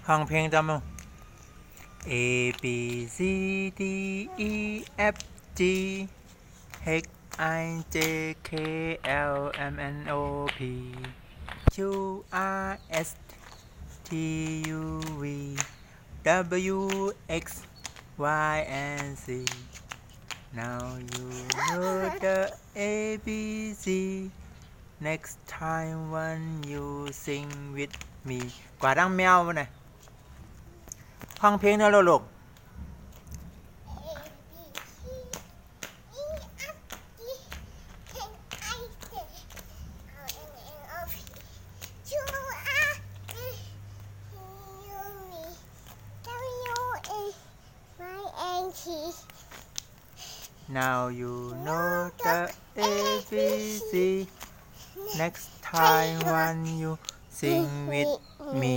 ห้องเพลงจำมั้ง A B C D E F G H I J K L M N O P Q R S T U V W X Y and Z Now you know the ABC Next time when you sing with me กว่าดังแมวมาหน่อยห้องเพลงเนี่ยลูกNow you know the ABC Next time when you sing with me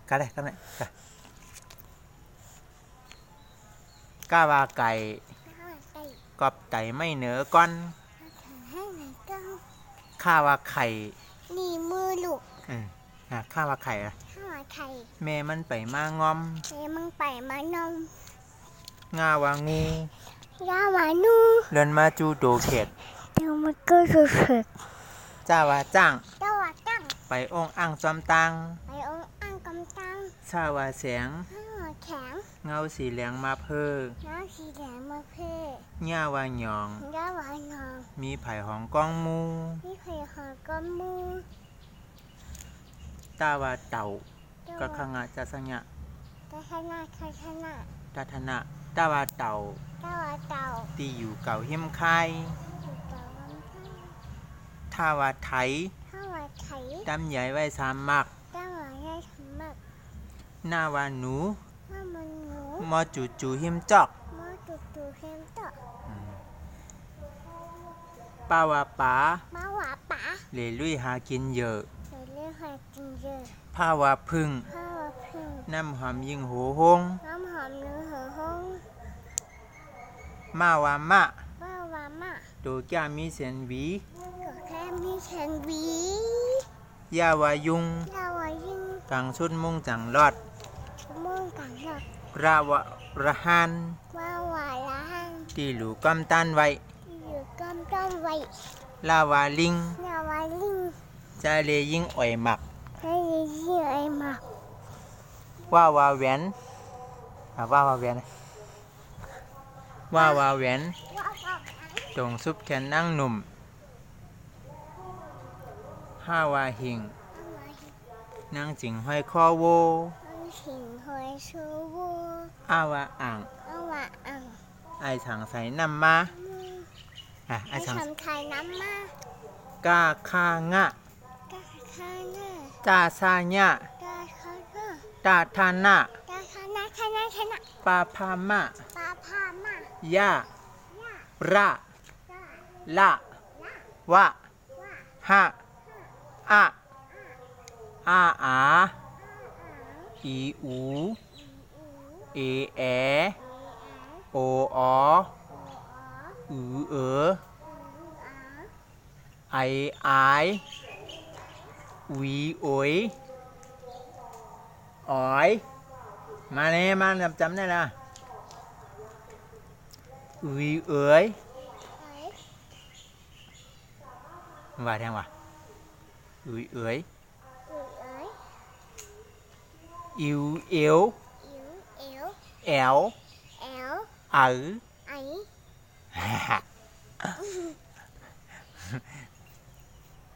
กันเลยกันเลยก้าวาไก่กอบไก่ไม่เหนือก้อนข้าวาไข่นี่มือลูกข้าวาไข่อะข้าวาไข่แม่มันไปมางอมแม่มันไปมานมงาวางูยาวานูเดินมาจูโดเข็ดเดี๋ยวมันก็จะเสร็จจ้าวาจ้างไปองอ่างจอมตังไปองอ่างกำตังชาวาแสงแข็งเงาสีเหลืองมาเพื่อเงาสีเหลืองมาเพื่อย่าวาหยองมีไผ่หองก้องมูตาวาเต่าก็ขงะจะสัญญะตาธนะตาวาเต่าตีอยู่เก่าเฮี้ยมไข่ท่าวาไถดำใหญ่ไว้สามมักหน้าวาหนูมอจูเฮี้ยมจอกป้าวาป๋าเลลุยหากินเยอะผ้าวาพึ่งน้ำหอมยิงหูหงมาวามะตัวแก้มีเสียนวียาวายุงกังชุดมุ่งจังรอดราวะระหันตีหลูกำตันไว้ลาวาลิงจาเลยิงอ่อยหมักว่าวาแหวนว่าวาแหวนตรงซุปแขนนั่งหนุ่มห้าวาหิงนั่งจิงห้อยคอโวอาวาอ่างไอถังใส่น้ำมาไอถังใส่น้ำมากาคางะตาซาญะตาทานะปาพามะยาระละวะหะอะอาอีอูเอแอโออเอไอวีโอยอ๋อยมาเนี่ยมาจำได้ละวีเอ๋ยว่าแทงว่ะวีเอ๋ยอิวเอวแอล